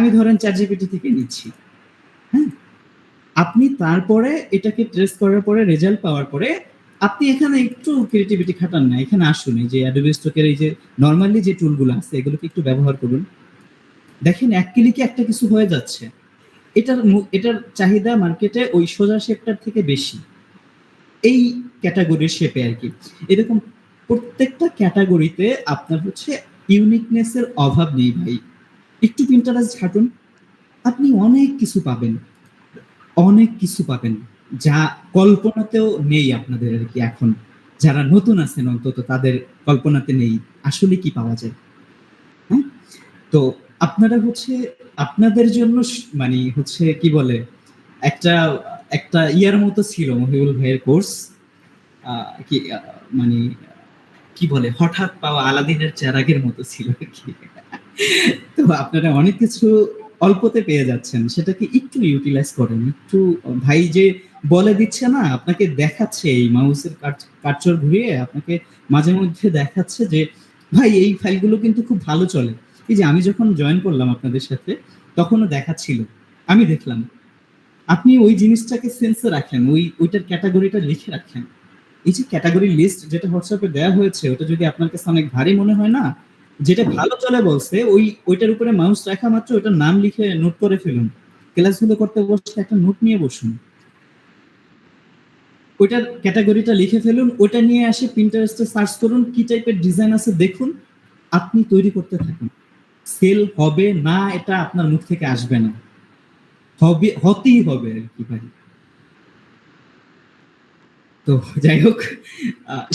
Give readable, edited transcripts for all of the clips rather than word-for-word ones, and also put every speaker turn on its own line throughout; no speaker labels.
আমি ধরেন ChatGPT থেকে নিচ্ছি, হ্যাঁ? আপনি তারপরে এটাকে ট্রেস করার পরে রেজাল্ট পাওয়ার পরে আপনি এখানে একটু ক্রিয়েটিভিটি খাটান না, এখানে আসুন এই যে Adobe Stock এর এই যে নরমালি যে টুলগুলো আছে এগুলোকে একটু ব্যবহার করুন। দেখেন এক ক্লিকে একটা কিছু হয়ে যাচ্ছে। এটার চাহিদা মার্কেটে ওই সোজা শেপটার থেকে বেশি। এই ক্যাটাগরির শেপে আরকি। এরকম প্রত্যেকটা ক্যাটাগরিতে আপনার হচ্ছে ইউনিকনেস এর অভাব নেই ভাই। একটু Pinterest ঘাঁটুন, আপনি অনেক কিছু পাবেন। অনেক কিছু পাবেন। যা কল্পনাতেও নেই আপনাদের আরকি এখন। যারা নতুন আছেন অন্তত তাদের কল্পনাতে নেই। আসলে কি পাওয়া যায়? হ্যাঁ? তো আপনারা হচ্ছে আপনাদের জন্য মানে হচ্ছে কি বলে একটা একটা ইয়ার মতো ছিল মহিবুল ভাইয়ের কোর্স। কি মানে কি বলে হঠাৎ পাওয়া আলাদিনের চেরাগের মতো ছিল আরকি। তো আপনারা অনেক কিছু অল্পতে পেয়ে যাচ্ছেন। সেটাকে একটু ইউটিলাইজ করেন। একটু ভাই যে বলে দিচ্ছে না, আপনাকে দেখাচ্ছে এই মাউসের কার্সর ঘুরিয়ে আপনাকে মাঝে মধ্যে দেখাচ্ছে যে ভাই এই ফাইলগুলো কিন্তু খুব ভালো চলে। এই যে আমি যখন জয়েন করলাম আপনাদের সাথে তখনও দেখাচ্ছিল। আমি দেখলাম। আপনি ওই জিনিসটাকে সেন্সে রাখেন, ওইটার ক্যাটেগরিটা লিখে রাখেন। এই যে ক্যাটেগরি লিস্ট যেটা হোয়াটসঅ্যাপে দেওয়া হয়েছে ওটা যদি আপনার কাছে অনেক ভারী মনে হয় না, যেটা ভালো চলে বলছে ওইটার উপরে মাউস রাখা মাত্র ওটার নাম লিখে নোট করে ফেলুন। ক্লাসগুলো করতে বসলে একটা নোট নিয়ে বসুন। ওইটার ক্যাটাগরিটা লিখে ফেলুন, ওটা নিয়ে আসে Pinterest-এ সার্চ করুন, কি টাইপের ডিজাইন আছে দেখুন, আপনি তৈরি করতে থাকুন। সেল হবে না এটা আপনার মুখ থেকে আসবে না। হতেই হবে আরকি ভাই। তো যাই হোক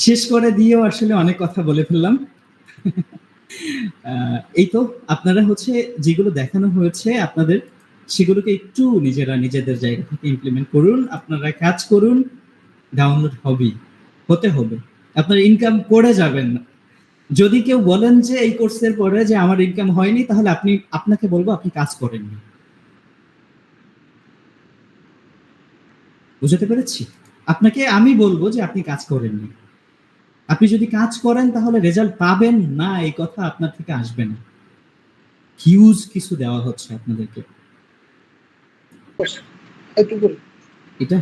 শেষ করে দিয়েও আসলে অনেক কথা বলে ফেললাম। এই তো আপনারা হচ্ছে যেগুলো দেখানো হয়েছে আপনাদের সেগুলোকে একটু নিজেরা নিজেদের জায়গা থেকে ইমপ্লিমেন্ট করুন। আপনারা কাজ করুন, ডাউনলোড হবেই, হতে হবে। আপনারা ইনকাম করে যাবেন না। যদি কেউ বলেন যে এই কোর্সের পরে যে আমার ইনকাম হয়নি তাহলে আপনাকে বলবো আপনি কাজ করেননি। বুঝাতে পেরেছি? আপনাকে আমি বলবো যে আপনি কাজ করেননি। আপনি যদি কাজ করেন তাহলে রেজাল্ট পাবেন না এই কথা আপনার থেকে আসবে না। হিউজ কিছু দেওয়া হচ্ছে আপনাদেরকে। এটা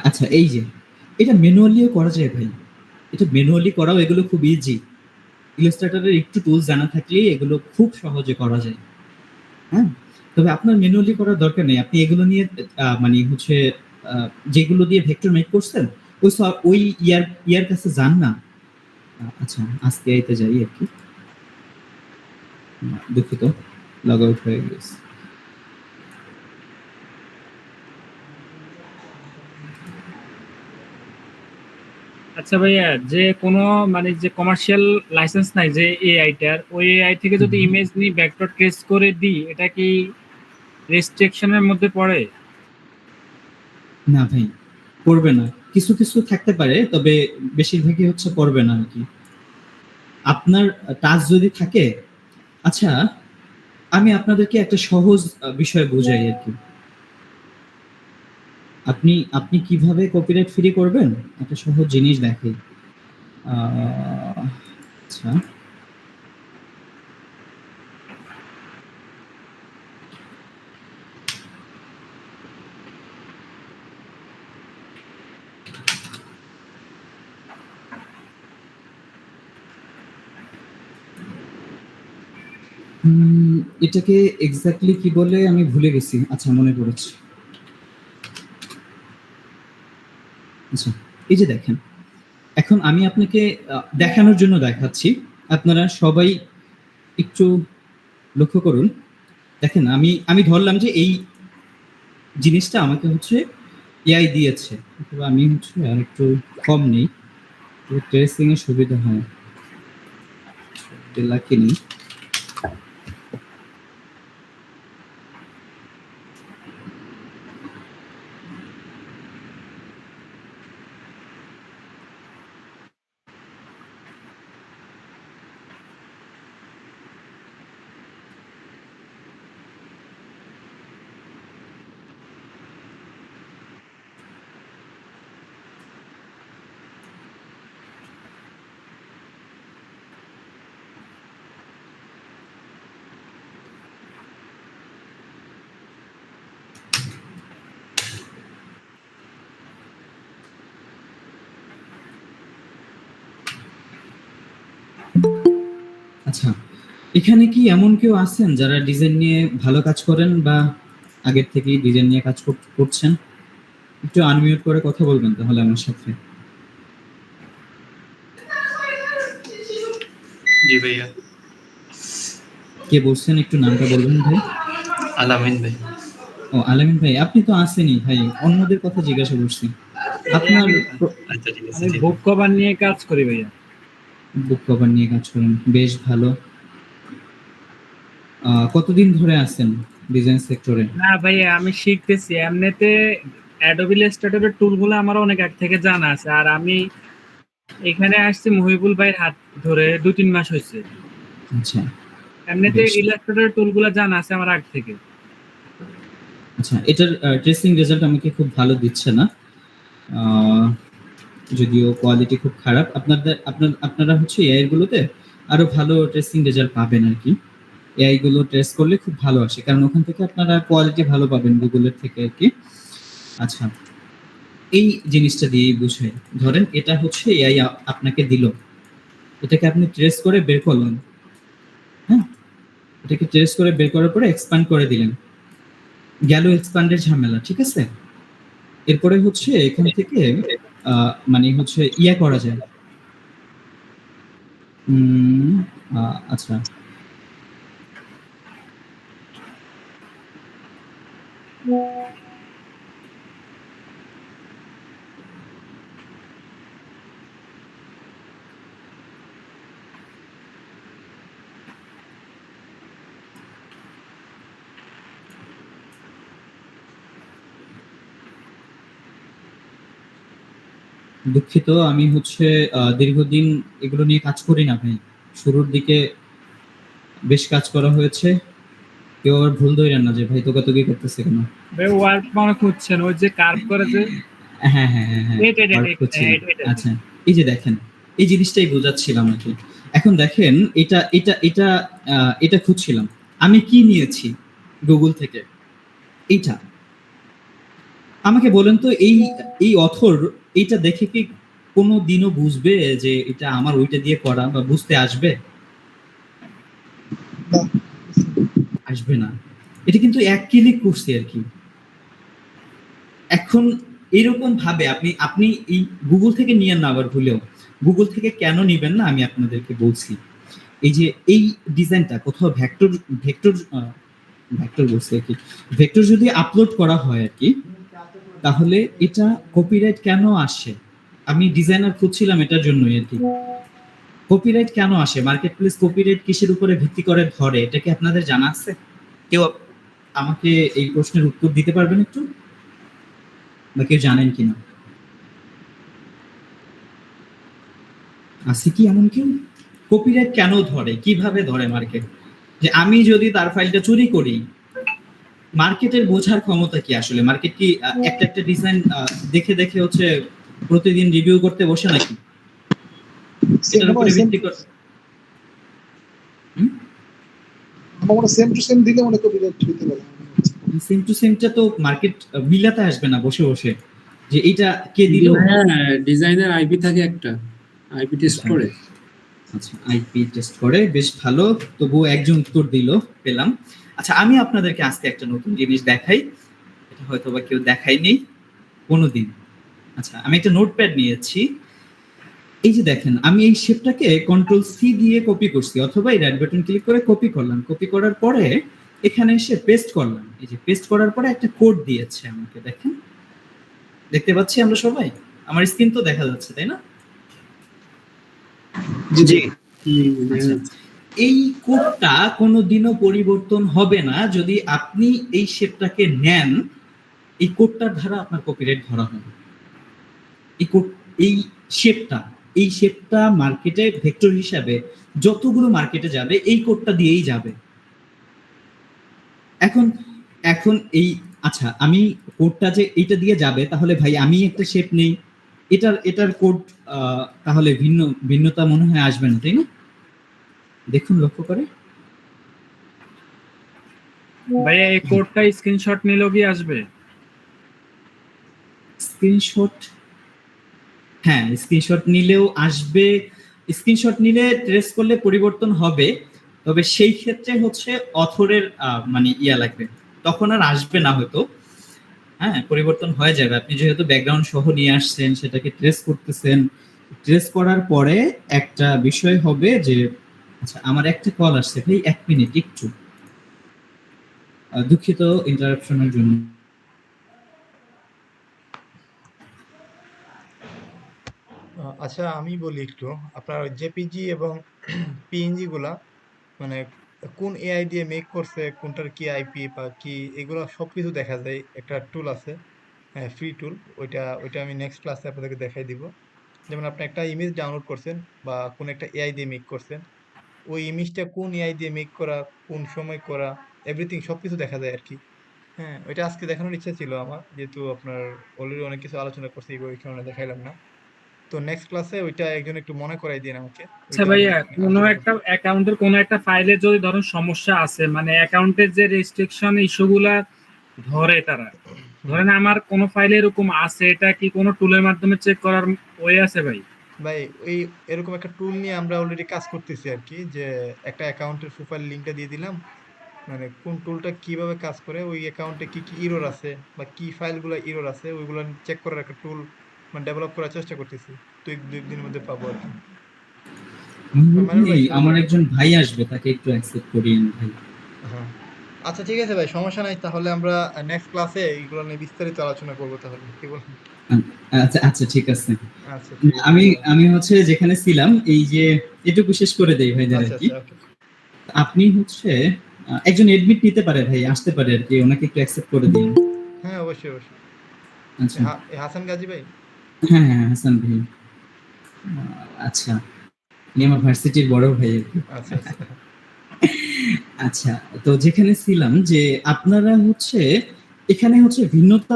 আচ্ছা এই যে এটা ম্যানুয়ালিও করা যায় ভাই। এটা ম্যানুয়ালি করাও এগুলো খুব ইজি। ইলাস্ট্রেটরের একটু টুলস জানা থাকলেই এগুলো খুব সহজে করা যায়। হ্যাঁ? তবে আপনার ম্যানুয়ালি করার দরকার নেই। আপনি এগুলো নিয়ে মানে হচ্ছে আ যেগুলো দিয়ে ভেক্টর মেক করছেন ওই ইয়ার কাছে যান না। আচ্ছা আজকে এতে যাই আরকি। দুঃখিত লগ আউট হয়ে গেছে।
আচ্ছা ভাইয়া, যে কোনো মানে যে কমার্শিয়াল লাইসেন্স নাই যে এআইটার, ওই এআই থেকে যদি ইমেজ নিয়ে ভেক্টর ট্রেস করে দিই, এটা কি রেস্ট্রিকশনের মধ্যে পড়ে?
না ভাই, করবে না। কিছু, কিছু থাকতে পারে তবে বেশিরভাগই হচ্ছে করবে না আরকি। আপনার টাচ যদি থাকে আচ্ছা আমি আপনাদেরকে একটা সহজ বিষয় বোঝাই আরকি। আপনি আপনি কিভাবে কপিরাইট ফ্রি করবেন? একটা সহজ জিনিস দেখাই। আ আচ্ছা। এটাকে এক্সাক্টলি কি বলে আমি ভুলে গেছি। আচ্ছা মনে পড়েছে। আচ্ছা, এই যে দেখেন। এখন আমি আপনাকে দেখানোর জন্য দেখাচ্ছি। আপনারা সবাই একটু লক্ষ্য করুন। দেখেন আমি ধরলাম যে এই জিনিসটা আমাকে হচ্ছে এআই দিয়েছে। অথবা আমি হচ্ছে আরেকটু কম নেই। ট্রেসিং এর সুবিধা হয়। লাকিনি আচ্ছা, এখানে কি এমন কেউ আছেন যারা ডিজাইন নিয়ে ভালো কাজ করেন বা আগের থেকেই ডিজাইন নিয়ে কাজ করছেন? একটু আনমিউট করে কথা বলবেন তাহলে আমার সাথে।
জি ভাইয়া।
কে বলছেন একটু নামটা বলবেন ভাই?
আলামিন ভাই।
ও আলামিন ভাই, আপনি তো আসেনই ভাই, অন্যদের কথা জিজ্ঞাসা করছি। আপনার
আচ্ছা ঠিক আছে।
আমি বুক কভার নিয়ে কাজ করি ভাইয়া।
বুক কভার নিয়ে কাজ করেন, বেশ ভালো। কতদিন ধরে আছেন ডিজাইন সেক্টরে?
না ভাইয়া, আমি শিখতেছি। এমনিতে অ্যাডোবি ইলাস্ট্রেটরের টুলগুলো আমার অনেক আগে থেকে জানা আছে, আর আমি এখানে আসছি মহিবুল ভাইয়ের হাত ধরে 2-3 মাস হয়েছে।
আচ্ছা
এমনিতে
বেশ।
ইলাস্ট্রেটরের টুলগুলো জানা আছে আমার আগে থেকে।
আচ্ছা, এটার টেস্টিং রেজাল্ট আমাকে খুব ভালো দিচ্ছে না, আহ, যদিও কোয়ালিটি খুব খারাপ। আপনারা হচ্ছে এআই গুলোতে আরো ভালো টেস্টিং রেজাল্ট পাবেন আর কি। এআই গুলো টেস্ট করলে খুব ভালো আসে, কারণ ওখান থেকে আপনারা কোয়ালিটি ভালো পাবেন গুগলের থেকে আর কি। আচ্ছা, এই জিনিসটা দিয়েই বুঝে ধরেন এটা হচ্ছে এআই আপনাকে দিল, এটাকে আপনি ট্রেস করে বের করলেন। হ্যাঁ, এটাকে ট্রেস করে বের করার পরে এক্সপ্যান্ড করে দিলেন, গেল এক্সপ্যান্ডের ঝামেলা, ঠিক আছে। এরপরে হচ্ছে এখান থেকে মানে হচ্ছে ইয়া করা যায়। আচ্ছা, দুঃখিত, আমি হচ্ছে দীর্ঘদিন এগুলো নিয়ে কাজ করি না ভাই। শুরুর দিকে বেশ কাজ করা হয়েছে, কেউ আবার ভুল ধরেন না যে ভাই তোকাতুকি করতেছে কেন।
ভাই ওয়ার্ক মানে খুঁজছেন, ওই যে কার্ভ করে যে।
হ্যাঁ হ্যাঁ হ্যাঁ হ্যাঁ, work করছিলাম। আচ্ছা, এই যে দেখেন, এই জিনিসটাই বোঝাচ্ছিলাম আর কি। এখন দেখেন, এটা এটা এটা এটা খুঁজছিলাম, আমি কি নিয়েছি গুগল থেকে, এইটা। আমাকে বলেন তো, এই অথর এইটা দেখে কি কোনো দিনও বুঝবে যে এটা আমার ওইটা দিয়ে করা, বা বুঝতে আসবে? আসবে না। এটা কিন্তু এক ক্লিক করছি আর কি। এখন এরকম ভাবে আপনি আপনি এই গুগল থেকে নিয়েন না আবার ভুলেও। গুগল থেকে কেন নিবেন না আমি আপনাদেরকে বলছি। এই যে এই ডিজাইনটা কোথাও ভেক্টর ভেক্টর ভেক্টর বলছে আর কি, ভেক্টর যদি আপলোড করা হয় আর কি, তাহলে এটা কপিরাইট কেন আসে? আমি ডিজাইনার খুঁজছিলাম এটার জন্যই আর কি। কপিরাইট কেন আসে? মার্কেট প্লেস কপিরাইট কিসের উপরে ভিত্তি করে ধরে, এটা কি আপনাদের জানা আছে? কেউ আমাকে এই প্রশ্নের উত্তর দিতে পারবেন একটু, বা কেউ জানেন কিনা? আছে কি এমন কেউ? কপিরাইট কেন ধরে, কিভাবে ধরে মার্কেট? যে আমি যদি তার ফাইলটা চুরি করি, মার্কেটের বোঝার ক্ষমতা কি আসলে? মার্কেট কি একটা একটা ডিজাইন দেখে দেখে হচ্ছে প্রতিদিন রিভিউ করতে বসে নাকি? এটার উপরে ভিত্তি করে
সেম টু সেম দিলে মনে কপিরাইট হইতে পারে।
সেম টু সেমটা তো মার্কেট মিলাতে আসবে না বসে বসে, যে এইটা কে দিল।
হ্যাঁ, ডিজাইনের আইপি থাকে একটা, আইপি টেস্ট করে।
আচ্ছা, আইপি টেস্ট করে, বেশ ভালো। তবুও একজন উত্তর দিল, পেলাম। আচ্ছা, আমি আপনাদেরকে আজকে একটা নতুন জিনিস দেখাই, এটা হয়তো বা কেউ দেখায়নি কোনোদিন। আচ্ছা, আমি একটা নোটপ্যাড নিয়েছি। এই যে দেখেন, আমি এই শেপটাকে কন্ট্রোল সি দিয়ে কপি করছি, অথবা এই রাইট বাটন ক্লিক করে কপি করলাম। কপি করার পরে এখানে এসে পেস্ট করলাম। এই যে পেস্ট করার পরে একটা কোড দিয়েছে আমাকে, দেখেন, দেখতে পাচ্ছি আমরা সবাই? আমার স্ক্রিন তো দেখা যাচ্ছে, তাই না?
জি।
আচ্ছা, এই কোডটা কোনোদিনও পরিবর্তন হবে না যদি আপনি এই শেপটাকে নেন। এই কোডটার দ্বারা আপনার কপিরাইট ধরা হবে। এই কোড, এই শেপটা, এই শেপটা মার্কেটে ভেক্টর হিসাবে যতগুলো মার্কেটে যাবে এই কোডটা দিয়েই যাবে। এখন এখন এই, আচ্ছা, আমি কোডটা যে এইটা দিয়ে যাবে, তাহলে ভাই আমি একটা শেপ নেই, এটার কোড তাহলে ভিন্নতা মনে হয় আসবে না, তাই না? দেখুন, লক্ষ্য করে।
ভাইয়া এই কোডটা স্ক্রিনশট নিলেও কি আসবে?
স্ক্রিনশট, হ্যাঁ, স্ক্রিনশট নিলেও আসবে। স্ক্রিনশট নিলে ট্রেস করলে পরিবর্তন হবে, তবে সেই ক্ষেত্রে হচ্ছে অথরের মানে ইয়া লাগবে, তখন আর আসবে না হয়তো। হ্যাঁ, পরিবর্তন হয়ে যাবে। আপনি যেহেতু ব্যাকগ্রাউন্ড সহ নিয়ে আসছেন, সেটাকে ট্রেস করতেছেন, ট্রেস করার পরে একটা বিষয় হবে যে, আচ্ছা আমার একটা কল আসছে ভাই, 1 মিনিট একটু, দুঃখিত ইন্টারাপশনের জন্য।
আচ্ছা আমি বলি একটু, আপনার জেপিজি এবং পিএনজি গুলা মানে কোন এআই দিয়ে মেক করছে, কোনটার কি আইপি বা কি, এগুলো সবকিছু দেখা যায়। একটা টুল আছে, ফ্রি টুল, ওইটা আমি নেক্সট ক্লাসে আপনাদেরকে দেখাই দিব। যেমন আপনি একটা ইমেজ ডাউনলোড করছেন বা কোন একটা এআই দিয়ে মেক করছেন, ওই ইমেজটা কোন এআই দিয়ে মেক করা, কোন সময় করা, এভরিথিং সবকিছু দেখা যায় আর কি। হ্যাঁ, ওইটা আজকে দেখানোর ইচ্ছা ছিল আমার, যেহেতু আপনার অলরেডি অনেক কিছু আলোচনা করছি, ওই কারণে দেখাইলাম না। তো নেক্সট ক্লাসে ওইটা একজন একটু মনে করাই দিন আমাকে,
আচ্ছা
ওইটা আমি
ভাইয়া, কোনো
আলোচনা
একটা
করবো।
অ্যাকাউন্টের কোনো একটা ফাইলে যদি ধরুন সমস্যা আছে, মানে অ্যাকাউন্টের যে রেস্ট্রিকশন ইস্যুগুলা ধরে তারা,
হুম।
ধরেন আমার কোনো ফাইলে এরকম আছে, এটা কি কোনো টুলের মাধ্যমে চেক করার ওয়ে আছে ভাই?
ভাই ওই এরকম একটা টুল নিয়ে আমরা অলরেডি কাজ করতেছি আর কি, যে একটা অ্যাকাউন্টের প্রোফাইল লিঙ্কটা দিয়ে দিলাম, মানে কোন টুলটা কিভাবে কাজ করে, ওই অ্যাকাউন্টে কি কি ইরর আছে বা কি ফাইলগুলো ইরর আছে, ওইগুলো চেক করার একটা টুল মানে ডেভেলপ করার চেষ্টা করতেছি। দুই দিনের মধ্যে পাবো আর কি। মাইনুল ভাই শুরু
আমার
করেন।
একজন ভাই আসবে, তাকে একটু অ্যাকসেপ্ট করিয়েন ভাই।
হ্যাঁ, আচ্ছা ঠিক আছে ভাই, সমস্যা নাই। তাহলে আমরা নেক্সট ক্লাসে এইগুলো নিয়ে বিস্তারিত আলোচনা করবো, তাহলে কি বলেন?
আচ্ছা আচ্ছা, ঠিক আছে।
আচ্ছা ঠিক আছে,
আমি
ধন্যবাদ।
আমি হচ্ছে যেখানে ছিলাম, এই যে এটুকু শেষ করে দেই ভাইদের আর
আচ্ছা
কি।
আচ্ছা, ওকে।
আপনি হচ্ছে একজন এডমিট নিতে পারে ভাই, আসতে পারে আর কি, ওনাকে একটু অ্যাকসেপ্ট করে দিন।
হ্যাঁ অবশ্যই অবশ্যই।
আচ্ছা,
হাসান গাজী ভাই।
হ্যাঁ হ্যাঁ, হাসান ভাই। আচ্ছা, উনি আমার ভার্সিটির বড় ভাই আর কি।
আচ্ছা আচ্ছা।
আচ্ছা, তো যেখানে ছিলাম যে আপনারা হচ্ছে এখানে হচ্ছে ভিন্নতা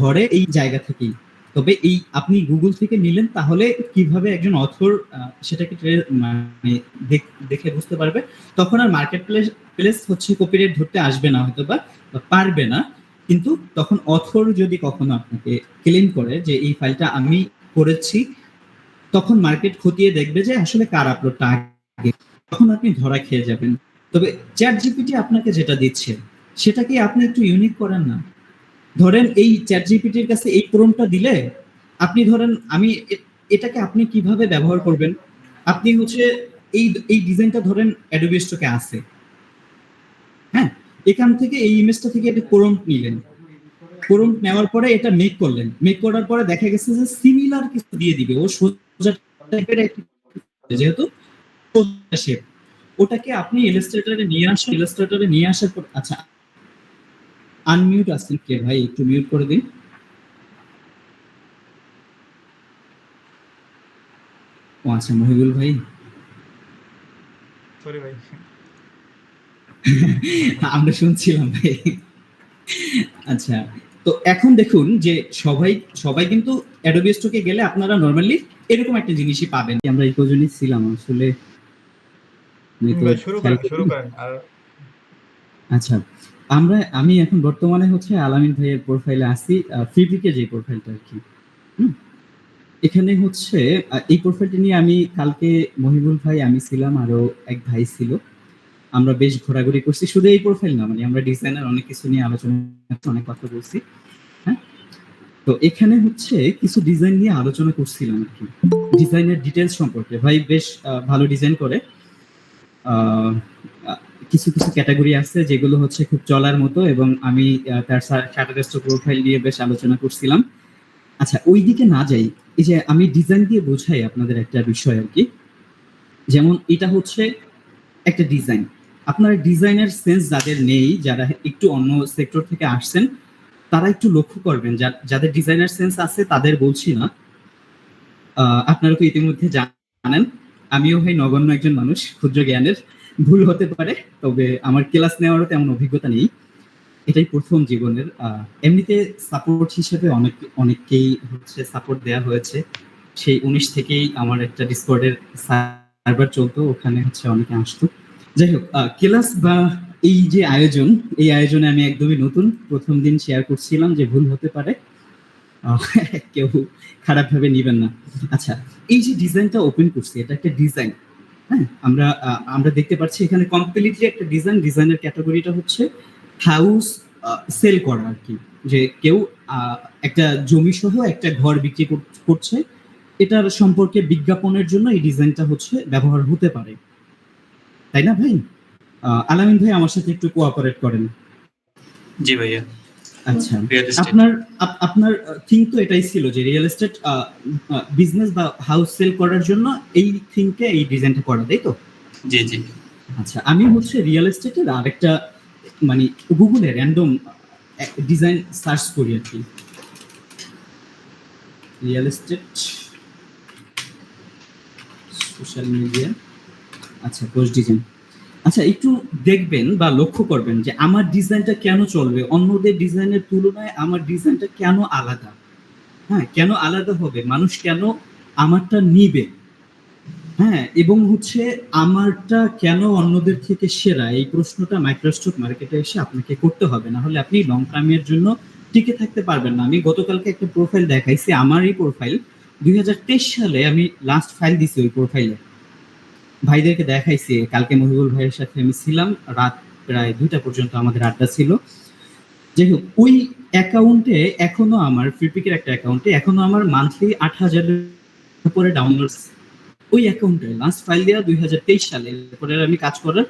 ধরে এই জায়গা থেকেই। তবে এই আপনি গুগল থেকে নিলেন, তাহলে কিভাবে একজন অথর সেটাকে মানে দেখে বুঝতে পারবে, তখন আর মার্কেট প্লেস হচ্ছে কপিরাইট ধরতে আসবে না হয়তো, বা পারবে না। কিন্তু তখন অথর যদি কখনো আপনাকে ক্লেম করে যে এই ফাইলটা আমি করেছি, তখন মার্কেট খতিয়ে দেখবে যে আসলে কার আপলোডটা আগে, তখন আপনি ধরা খেয়ে যাবেন। তবে চ্যাট জিপিটি আপনাকে যেটা দিচ্ছে, সেটাকে আপনি একটু ইউনিক করেন না। ধরেন এই চ্যাট জিপিটির কাছে এই প্রম্পটটা দিলে, আপনি ধরেন এটাকে আপনি কিভাবে ব্যবহার করবেন, আপনি হচ্ছে এই এই ডিজাইনটা ধরেন অ্যাডোবি স্টকে আছে, হ্যাঁ, এখান থেকে এই ইমেজটা থেকে একটা প্রম্পট নিলেন, প্রম্পট নেওয়ার পরে এটা মেক করলেন, মেক করার পরে দেখা গেছে যে সিমিলার কিছু দিয়ে দিবে, ও সোজা টাইপের যেহেতু শেপ, ওটাকে আপনি ইলাস্ট্রেটরে নিয়ে আসেন, ইলাস্ট্রেটরে নিয়ে আসার পর, আচ্ছা আনমিউট আছেন কে ভাই, একটু মিউট করে দিন। ও আচ্ছা, মহিবুল ভাই।
সরি ভাই।
আমরা শুনছিলাম ভাই। আচ্ছা, তো এখন দেখুন যে সবাই সবাই কিন্তু অ্যাডোবি স্টকে গেলে আপনারা নরমালি এরকম একটা জিনিসই পাবেন। আমরা এই পর্যন্তই ছিলাম আসলে, আমি তো
ভাই শুরু
খেয়াল
করেন, শুরু
করিনি।
করেন আর।
আচ্ছা, আমি এখন বর্তমানে হচ্ছে আলামিন ভাইয়ের প্রোফাইলে আছি, ফিবিকে যে প্রোফাইলটা আর কি। হুম, এখানে হচ্ছে এই প্রোফাইলটা নিয়ে আমি কালকে, মহিবুল ভাই, আমি ছিলাম, আরো এক ভাই ছিল, আমরা বেশ ঘোরাঘুরি করছি। শুধু এই প্রোফাইল না, মানে আমরা ডিজাইনার অনেক কিছু নিয়ে আলোচনা, অনেক কথা বলছি। হ্যাঁ, তো এখানে হচ্ছে কিছু ডিজাইন নিয়ে আলোচনা করছিলাম আর কি, ডিজাইনের ডিটেলস সম্পর্কে। ভাই বেশ ভালো ডিজাইন করে। আহ, কিছু কিছু ক্যাটাগরি আছে যেগুলো হচ্ছে খুব চলার মতো, এবং আমি তার শাটারস্টক প্রোফাইল নিয়ে বেশ আলোচনা করছিলাম। আচ্ছা, ওই দিকে না যাই, এই যে আমি ডিজাইন দিয়ে বোঝাই আপনাদের একটা বিষয় আর কি। যেমন এটা হচ্ছে একটা ডিজাইন, আপনার ডিজাইনের সেন্স যাদের নেই, যারা একটু অন্য সেক্টর থেকে আসছেন, তারা একটু লক্ষ্য করবেন। যাদের ডিজাইনার সেন্স আছে তাদের বলছি না, আপনারা তো ইতিমধ্যে জানেন, আমিও ভাই নগণ্য একজন মানুষ, ক্ষুদ্র জ্ঞানের, ভুল হতে পারে। তবে আমার ক্লাস নেওয়ারও তেমন অভিজ্ঞতা নেই, এটাই প্রথম জীবনের। এমনিতে সাপোর্ট হিসেবে অনেককেই হচ্ছে সাপোর্ট দেওয়া হয়েছে। সেই 19 থেকেই আমার একটা ডিসকর্ডের সার্ভার চলতো, ওখানে হচ্ছে অনেকে আসতো। যাই হোক, ক্লাস বা এই যে আয়োজন, এই আয়োজনে আমি একদমই নতুন, প্রথম দিন শেয়ার করছিলাম যে ভুল হতে পারে, কেউ খারাপ ভাবে নিবেন না। আচ্ছা, এই যে ডিজাইনটা ওপেন করছি, এটা একটা ডিজাইন, হ্যাঁ, আমরা দেখতে পাচ্ছি এখানে কমপ্লিটলি একটা ডিজাইনের ক্যাটাগরিটা হচ্ছে হাউস সেল করা আর কি, যে কেউ একটা জমি সহ একটা ঘর বিক্রি করছে, এটার সম্পর্কে বিজ্ঞাপনের জন্য এই ডিজাইনটা হচ্ছে ব্যবহার হতে পারে, তাই না ভাই? আলামিন ভাই আমার সাথে একটু কোঅপারেট করেন।
জি ভাইয়া।
আচ্ছা,
রিয়েল এস্টেট।
আপনার থিঙ্ক তো এটাই ছিল যে রিয়েল এস্টেট বিজনেস বা হাউস সেল করার জন্য এই থিঙ্কে এই ডিজাইনটা করা, তাই তো?
জি জি।
আচ্ছা, আমি হচ্ছে রিয়েল এস্টেটের আরেকটা মানে গুগলে র্যান্ডম ডিজাইন সার্চ করি আর কি, রিয়েল এস্টেট সোশ্যাল মিডিয়া, আচ্ছা পোস্ট ডিজাইন। আচ্ছা, একটু দেখবেন বা লক্ষ্য করবেন যে আমার ডিজাইনটা কেন চলবে, অন্যদের ডিজাইনের তুলনায় আমার ডিজাইনটা কেন আলাদা। হ্যাঁ, কেন আলাদা হবে, মানুষ কেন আমারটা নিবে, হ্যাঁ, এবং হচ্ছে আমারটা কেন অন্যদের থেকে সেরা, এই প্রশ্নটা মাইক্রোস্টক মার্কেটে এসে আপনাকে করতে হবে, না হলে আপনি লং টার্মের জন্য টিকে থাকতে পারবেন না। আমি গতকালকে একটা প্রোফাইল দেখাইছি, আমার এই প্রোফাইল 2023 সালে আমি লাস্ট ফাইল দিছি, ওই প্রোফাইলে ভাইদেরকে দেখাইছি। কালকে মহিবুল ভাইয়ের সাথে আমি ছিলাম, রাত প্রায় 2টা পর্যন্ত আমাদের আড্ডা ছিল। যাই হোক, ওই অ্যাকাউন্টে এখনো আমার ফ্রিপিকের একটা অ্যাকাউন্টে এখনো আমার মান্থলি 8,000 উপরে ডাউনলোডস, ওই অ্যাকাউন্টে লাস্ট ফাইল দেওয়া 2023 সালে, এরপরে আমি কাজ করার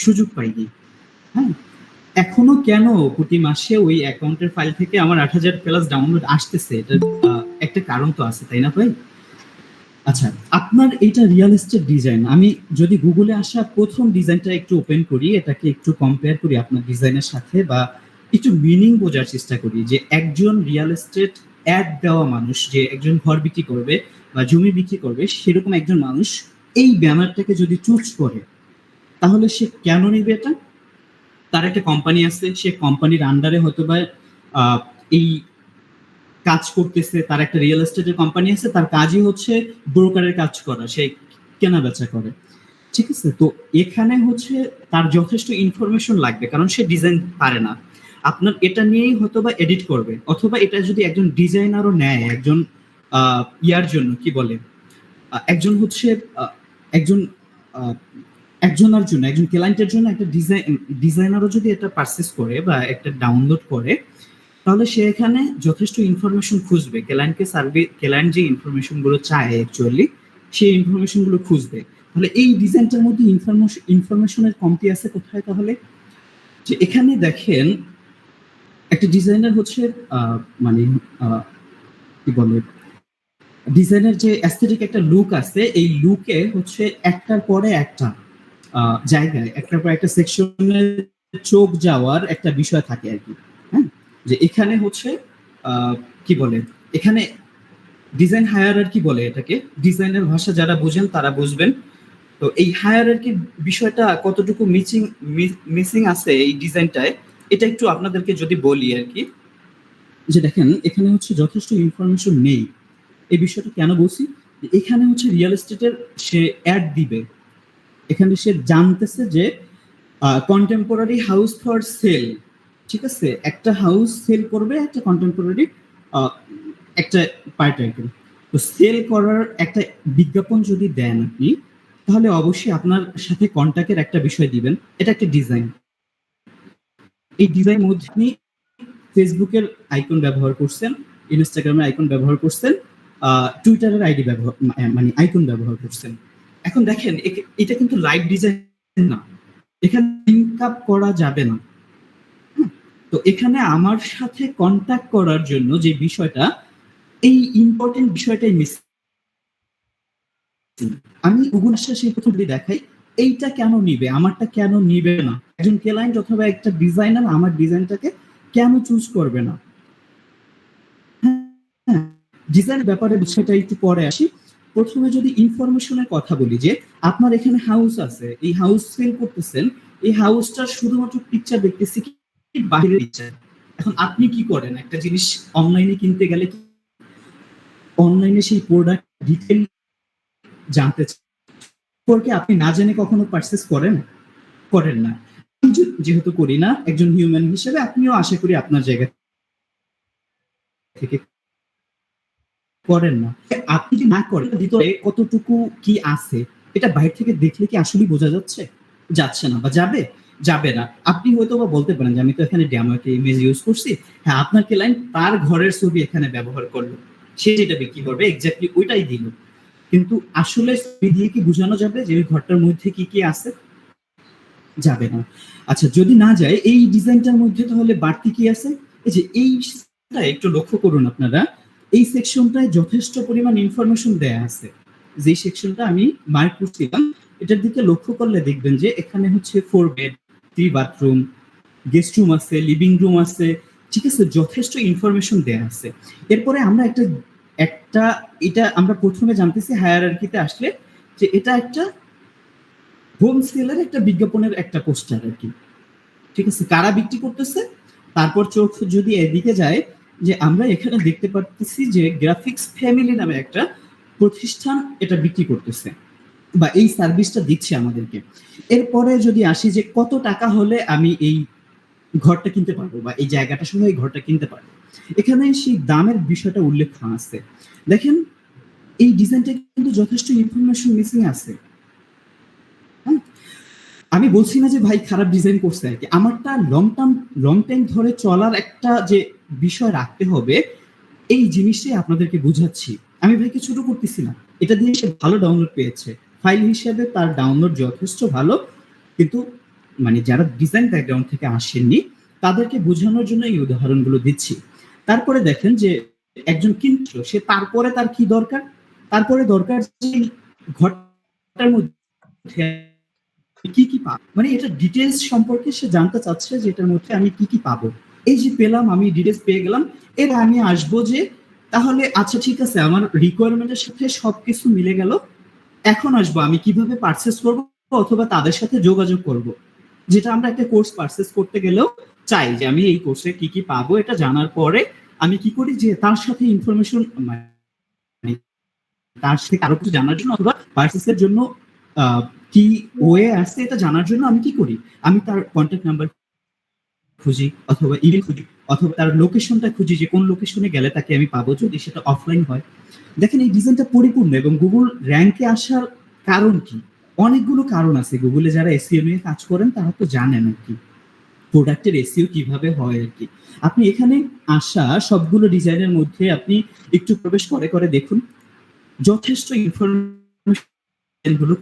সুযোগ পাইনি। হ্যাঁ, এখনো কেন প্রতি মাসে ওই অ্যাকাউন্টের ফাইল থেকে আমার 8,000 প্লাস ডাউনলোড আসতেছে, এটা একটা কারণ তো আছে, তাই না ভাই? আচ্ছা, আপনার এটা রিয়েল এস্টেট ডিজাইন, আমি যদি গুগলে আসা প্রথম ডিজাইনটা একটু ওপেন করি, এটাকে একটু কম্পেয়ার করি আপনার ডিজাইনের সাথে, বা একটু মিনিং বোঝার চেষ্টা করি যে একজন রিয়েল এস্টেট অ্যাড দেওয়া মানুষ, যে একজন ঘর বিক্রি করবে বা জমি বিক্রি করবে, সেরকম একজন মানুষ এই ব্যানারটাকে যদি চুজ করে, তাহলে সে কেন নিবে এটা? তার একটা কোম্পানি আছে, সে কোম্পানির আন্ডারে হয়তো বা এই কাজ করতেছে, তার একটা রিয়েল এস্টেটের কোম্পানি আছে, তার কাজই হচ্ছে ব্রোকারের কাজ করা, সে কেনা বেচা করে, ঠিক আছে? তো এখানে হচ্ছে তার যথেষ্ট ইনফরমেশন লাগবে, কারণ সে ডিজাইন পারে না। আপনার এটা নিয়েই হয়তো বা এডিট করবে, অথবা এটা যদি একজন ডিজাইনারও নেয়, একজন ইয়ার জন্য কি বলে, একজন হচ্ছে একজন একজনের জন্য, একজন ক্লায়েন্টের জন্য একটা ডিজাইনারও যদি এটা পারচেস করে বা একটা ডাউনলোড করে, তাহলে সে এখানে যথেষ্ট ইনফরমেশন খুঁজবে, ক্লায়েন্ট যে ইনফরমেশন গুলো চায় অ্যাকচুয়ালি, সেই ইনফরমেশন গুলো খুঁজবে। তাহলে এই ডিজাইনটার মধ্যে ইনফরমেশনের কমতি আছে কোথায়? তাহলে যে এখানে দেখেন একটা ডিজাইনার হচ্ছে মানে কি বলে, ডিজাইনের যে অ্যাস্থেটিক একটা লুক আছে, এই লুকে হচ্ছে একটার পরে একটা জায়গায়, একটার পর একটা সেকশনে চোখ যাওয়ার একটা বিষয় থাকে আর কি। হ্যাঁ, যে এখানে হচ্ছে কি বলে, এখানে ডিজাইন হায়ারার্কি বলে এটাকে, ডিজাইনের ভাষা যারা বুঝেন তারা বুঝবেন। তো এই হায়ারার্কি বিষয়টা কতটুকু মিসিং আছে এই ডিজাইনটায়, এটা একটু আপনাদেরকে যদি বলি আর কি, যে দেখেন এখানে হচ্ছে যথেষ্ট ইনফরমেশন নেই। এই বিষয়টা কেন বলছি, এখানে হচ্ছে রিয়েল এস্টেটের সে অ্যাড দিবে, এখানে সে জানতেছে যে কন্টেম্পোরারি হাউস ফর সেল, ঠিক আছে, একটা হাউস সেল করবে, একটা কন্টেম্পোরারি একটা পার্ট আর কি। তো সেল করার একটা বিজ্ঞাপন যদি দেন আপনি, তাহলে অবশ্যই আপনার সাথে কন্ট্যাক্টের একটা বিষয় দিবেন, এটা একটা ডিজাইন। এই ডিজাইন মধ্যে আপনি ফেসবুকের আইকন ব্যবহার করছেন, ইনস্টাগ্রামের আইকন ব্যবহার করছেন, টুইটারের আইডি ব্যবহার মানে আইকন ব্যবহার করছেন। এখন দেখেন এটা কিন্তু লাইভ ডিজাইন না, এখানে লিঙ্ক আপ করা যাবে না। তো এখানে আমার সাথে কন্ট্যাক্ট করার জন্য যে বিষয়টা, এই ইম্পর্টেন্ট বিষয়টাই মিস। আমি গুগল সেই প্রথম দেখাই, এইটা কেন নিবে, আমারটা কেন নিবে না, একজন ক্লায়েন্ট অথবা একটা ডিজাইনার আমার ডিজাইনটাকে কেন চুজ করবে না। হ্যাঁ, ডিজাইন ব্যাপারে বিষয়টা একটু পরে আসি। প্রথমে যদি ইনফরমেশনের কথা বলি, যে আপনার এখানে হাউস আছে, এই হাউস সেল করতেছেন, এই হাউসটা শুধুমাত্র পিকচার দেখতেছি কি বাইরে পিকচার। এখন আপনি কি করেন, একটা জিনিস অনলাইনে কিনতে গেলে অনলাইনে সেই প্রোডাক্ট ডিটেইল জানতে চান, আপনি না জেনে কখনো পারচেজ করেন না। যেহেতু করি না, একজন হিউম্যান হিসেবে আপনিও আশা করি আপনার জায়গা থেকে করেন না। আপনি যদি না করেন ভিতরে কতটুকু কি আছে, এটা বাইরে থেকে দেখলে কি আসলে বোঝা যাচ্ছে? যাচ্ছে না বা যাবে না। আপনি হয়তো বা বলতে পারেন যে আমি তো এখানে ডেমো একটা ইমেজ ইউজ করছি। হ্যাঁ, আপনার ক্লায়েন্ট তার ঘরের ছবি এখানে ব্যবহার করলো, সে যেটা বিক্রি করবে এক্স্যাক্টলি ওইটাই দিল। কিন্তু আসলে ছবি দিয়ে কি বোঝানো যাবে যে ওই ঘরটার মধ্যে কি কি আছে? যাবে না। আচ্ছা, যদি না যায় এই ডিজাইনটার মধ্যে তাহলে বাড়তি কি আছে? এই যে এইটা একটু লক্ষ্য করুন আপনারা, এই সেকশনটায় যথেষ্ট পরিমাণ ইনফরমেশন দেয়া আছে। যে সেকশনটা আমি মার্ক করছিলাম, এটার দিকে লক্ষ্য করলে দেখবেন যে এখানে হচ্ছে 4 বেড, 3 বাথরুম, গেস্ট রুম আছে, লিভিং রুম আছে, ঠিক আছে? যথেষ্ট ইনফরমেশন দেয়া আছে। এরপরে আমরা একটা একটা এটা আমরা প্রথমে জানতেছি হায়ারার্কিতে আসলে যে এটা একটা হোম সেলের একটা বিজ্ঞাপনের একটা পোস্টার আর কি, ঠিক আছে? কারা বিক্রি করতেছে, তারপর চোখ যদি এদিকে যায় যে আমরা এখানে দেখতে পাচ্ছি যে গ্রাফিক্স ফ্যামিলি নামে একটা প্রতিষ্ঠান এটা বিক্রি করতেছে বা এই সার্ভিসটা দিচ্ছে আমাদেরকে। এরপরে যদি আসি যে কত টাকা হলে আমি এই ঘরটা কিনতে পারবো বা এই জায়গাটা সহ এই ঘরটা কিনতে পারবো, এখানে সেই দামের বিষয়টা উল্লেখ আছে। দেখেন এই ডিজাইনটা কিন্তু যথেষ্ট ইনফরমেশন মিসিং আছে। হ্যাঁ, আমি বলছি না যে ভাই খারাপ ডিজাইন করছে আর কি, আমারটা লং টাইম ধরে চলার একটা যে বিষয় রাখতে হবে, এই জিনিসটাই আপনাদেরকে বুঝাচ্ছি। আমি ভাইকে ছোট করতেছি না, এটা দিয়ে সে ভালো ডাউনলোড পেয়েছে, ফাইল হিসেবে তার ডাউনলোড যথেষ্ট ভালো, কিন্তু মানে যারা ডিজাইন ব্যাকগ্রাউন্ড থেকে আসেননি তাদেরকে বোঝানোর জন্য এই উদাহরণগুলো দিচ্ছি। তারপরে দেখেন যে একজন কিনছো, সে তারপরে তার কি দরকার, তারপরে দরকার যে ঘরটার মধ্যে কি কি পাবো, মানে এটা ডিটেলস সম্পর্কে সে জানতে চাচ্ছে যে এটার মধ্যে আমি কি কি পাবো। এই যে পেলাম, আমি ডিটেলস পেয়ে গেলাম, এর আমি আসবো যে তাহলে আচ্ছা ঠিক আছে আমার রিকোয়ারমেন্টের সাথে সবকিছু মিলে গেল, এখন আসবো আমি কিভাবে পারচেস করবো অথবা তাদের সাথে যোগাযোগ করব, যেটা আমরা একটা কোর্স পারচেস করতে গেলেও চাই যে আমি এই কোর্সে কি কি পাবো এটা জানার পরে আমি কি করি যে তার সাথে ইনফরমেশন মানে তার সাথে আরো কিছু জানার জন্য অথবা পারচেসের জন্য কি ওয়ে আছে এটা জানার জন্য আমি কি করি, আমি তার কন্ট্যাক্ট নাম্বার খুঁজি অথবা ইমেল খুঁজি অথবা তার লোকেশনটা খুঁজি যে কোন লোকেশনে গেলে তাকে আমি পাবো যদি সেটা অফলাইন হয়। দেখেন এই ডিজাইনটা পরিপূর্ণ এবং গুগল র্যাঙ্কে আসার কারণ কি? অনেকগুলো কারণ আছে। গুগলে যারা এসইও নিয়ে কাজ করেন তারা তো জানেন আর কি প্রোডাক্টের এসইও কিভাবে হয় আর কি। আপনি এখানে আসা সবগুলো ডিজাইনের মধ্যে আপনি একটু প্রবেশ করে দেখুন, যথেষ্ট ইনফরমেশন গুলো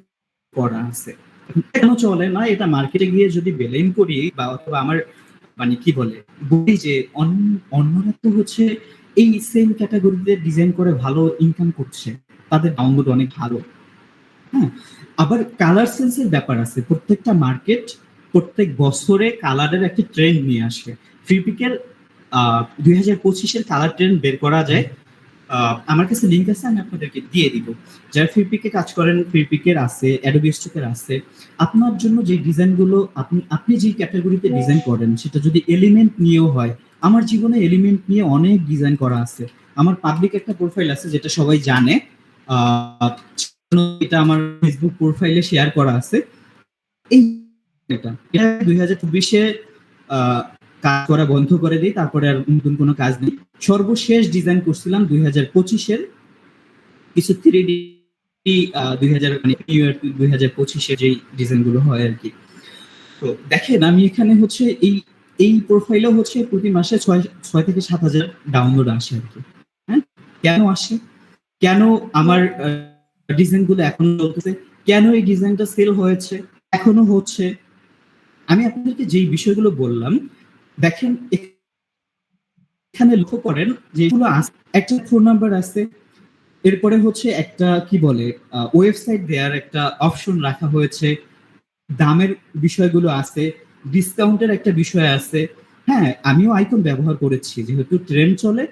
করা আছে। কেন চলে না এটা মার্কেটে গিয়ে যদি বেলেন করি বা অথবা আমার মানে কি বলে বলি যে অন্যরা তো হচ্ছে এই সেম ক্যাটাগরিতে ডিজাইন করে ভালো ইনকাম করছে, তাদের ডাউনলোড অনেক ভালো। হ্যাঁ, আবার কালার সেন্সের ব্যাপার আছে। প্রত্যেকটা মার্কেট প্রত্যেক বছরে কালারের একটা ট্রেন্ড নিয়ে আসে। ফ্রিপিকের 2025-এর কালার ট্রেন্ড বের করা যায়, আমার কাছে লিংক আছে, আমি আপনাদেরকে দিয়ে দিব। যারা ফ্রিপিকে কাজ করেন, ফ্রিপিকের আছে, অ্যাডোবি স্টকের আছে। আপনার জন্য যে ডিজাইনগুলো আপনি যে ক্যাটাগরিতে ডিজাইন করেন সেটা যদি এলিমেন্ট নিয়েও হয়, আমার জীবনে এলিমেন্ট নিয়ে অনেক ডিজাইন করা আছে। আমার পাবলিক একটা প্রোফাইল আছে যেটা সবাই জানে, এটা আমার ফেসবুক প্রোফাইলে শেয়ার করা আছে। এই এটা 2024-এ কাজ করা বন্ধ করে দিই, তারপরে আর নতুন কোনো কাজ নেই। সর্বশেষ ডিজাইন করছিলাম 2025-এর কিছু 3D 2025-এর যে ডিজাইনগুলো হয় আর কি। তো দেখেন আমি এখানে হচ্ছে এই প্রোফাইলে হচ্ছে প্রতি মাসে 6 থেকে 7,000 ডাউনলোড আসে আর কি। হ্যাঁ, কেন আসে, কেন আমার ডিজাইনগুলো এখন চলতেছে, কেন এই ডিজাইনটা সেল হয়েছে, এখনো হচ্ছে, আমি আপনাদেরকে যেই বিষয়গুলো বললাম দেখেন এখানে লক্ষ্য করেন যে এগুলো একটা ফোন নাম্বার আছে, এরপরে হচ্ছে একটা কি বলে ওয়েবসাইট দেওয়ার একটা অপশন রাখা হয়েছে, দামের বিষয়গুলো আছে, ডিসকাউন্টের একটা বিষয় আছে। হ্যাঁ, আমিও আইকন ব্যবহার করেছি, যেহেতু ট্রেন্ড চলে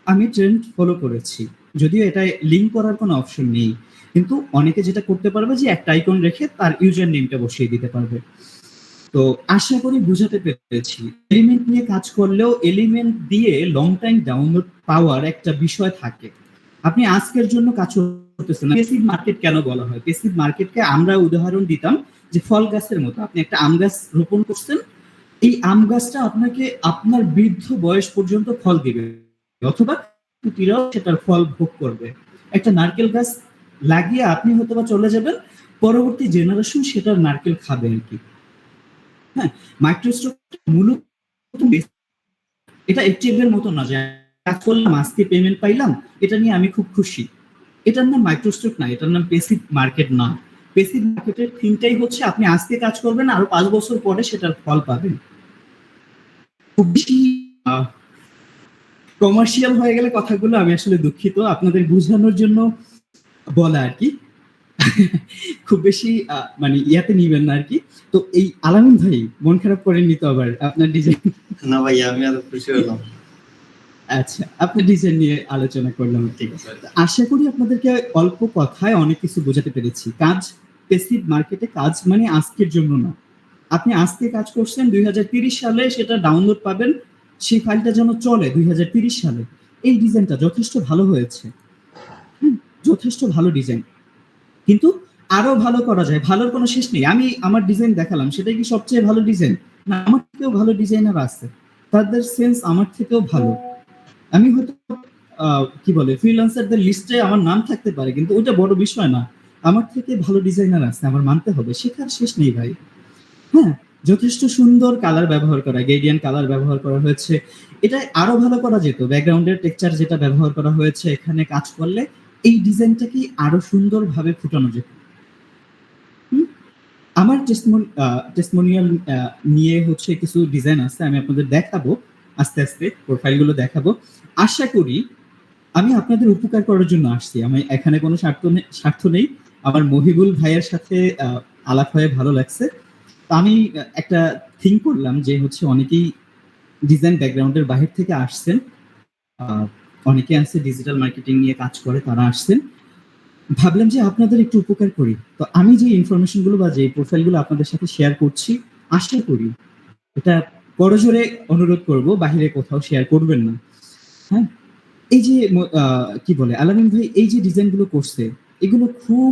আমি ট্রেন্ড ফলো করেছি, যদিও এটা লিঙ্ক করার কোনো অপশন নেই, কিন্তু অনেকে যেটা করতে পারবে যে একটা আইকন রেখে তার ইউজার নেমটা বসিয়ে দিতে পারবে। তো আশা করি বুঝাতে পেরেছি। এলিমেন্ট নিয়ে কাজ করলেও এলিমেন্ট দিয়ে লং টাইম ডাউনলোড পাওয়ার একটা বিষয় থাকে। আপনি আজকের জন্য কাজ করতেছেন না। পেসিভ মার্কেট কেন বলা হয়? পেসিভ মার্কেটকে আমরা উদাহরণ দিতাম যে ফল গাছের মতো। আপনি একটা আম গাছ রোপণ করছেন, এই আম গাছটা আপনাকে আপনার বৃদ্ধ বয়স পর্যন্ত ফল দিবে অথবা কুটিরাও সেটার ফল ভোগ করবে। একটা নারকেল গাছ লাগিয়ে আপনি হয়তো বা চলে যাবেন, পরবর্তী জেনারেশন সেটার নারকেল খাবে আর কি। হ্যাঁ, মাইক্রোস্ট্রোক মূলত এটা এফটিএফ এর মতো না যে কাজ করলাম আজকে পেমেন্ট পাইলাম এটা নিয়ে আমি খুব খুশি। এটার নাম মাইক্রোস্ট্রোক না, এটার নাম পেসিভ মার্কেট না। পেসিভ মার্কেটের থিমটাই হচ্ছে আপনি আজকে কাজ করবেন, আরো 5 বছর পরে সেটার ফল পাবেন। খুব বেশি কমার্শিয়াল হয়ে গেলে কথাগুলো আমি আসলে দুঃখিত, আপনাদের বোঝানোর জন্য বলা আর কি। খুব বেশি মানে ইয়াতে নিবেন না আর কি। তো এই আলামিন ভাই মন খারাপ করেননি তো আবার আপনার ডিজাইন?
না ভাই, আমি আরো খুশি হলাম।
আচ্ছা, আপনার ডিজাইন নিয়ে আলোচনা করলাম।
ঠিক আছে।
আশা করি আপনাদেরকে অল্প কথায় অনেক কিছু বোঝাতে পেরেছি। কাজ পেসিভ মার্কেটে কাজ মানে আজকের জন্য না। আপনি আজকে কাজ করছেন 2030 সালে সেটা ডাউনলোড পাবেন, সেই ফাইলটা যেন চলে 2030 সালে। এই ডিজাইনটা যথেষ্ট ভালো হয়েছে, যথেষ্ট ভালো ডিজাইন, কিন্তু আরো ভালো করা যায়। ভালোর কোনো শেষ নেই। আমি আমার ডিজাইন দেখালাম, সেটাই কি সবচেয়ে ভালো ডিজাইন? না, আমার থেকেও ভালো ডিজাইনার আছে, তাদের সেন্স আমার থেকেও ভালো। আমি হয়তো কি বলে ফ্রিল্যান্সারদের লিস্টে আমার নাম থাকতে পারে, কিন্তু ওটা বড় বিষয় না। আমার থেকে ভালো ডিজাইনার আছে, আমার মানতে হবে, শেখার শেষ নেই ভাই। হ্যাঁ, যথেষ্ট সুন্দর কালার ব্যবহার করা, গ্রেডিয়েন্ট কালার ব্যবহার করা হয়েছে। এটা আরো ভালো করা যেত। ব্যাকগ্রাউন্ডের টেক্সচার যেটা ব্যবহার করা হয়েছে এখানে কাজ করলে এই ডিজাইনটা কি আরো সুন্দরভাবে ফুটানো যেত। আমার টেস্টিমোনিয়াল নিয়ে হচ্ছে কিছু ডিজাইন আছে, আমি আপনাদের দেখাবো আস্তে আস্তে, প্রোফাইলগুলো দেখাবো। আশা করি আমি আপনাদের উপকার করার জন্য আসছি, আমি এখানে কোনো স্বার্থ নেই। আমার মহিবুল ভাইয়ের সাথে আলাপ হয়ে ভালো লাগছে। তো আমি একটা থিঙ্ক করলাম যে হচ্ছে অনেকেই ডিজাইন ব্যাকগ্রাউন্ডের বাহির থেকে আসছেন, অনেকে আছে ডিজিটাল মার্কেটিং নিয়ে কাজ করে, তারা আসছেন। ভাবলাম যে আপনাদের একটু উপকার করি। তো আমি যে ইনফরমেশনগুলো বা যে প্রোফাইলগুলো আপনাদের সাথে শেয়ার করছি, আশা করি এটা করজোরে অনুরোধ করব বাহিরে কোথাও শেয়ার করবেন না। হ্যাঁ, এই যে কি বলে আলামিন ভাই এই যে ডিজাইনগুলো করছে, এগুলো খুব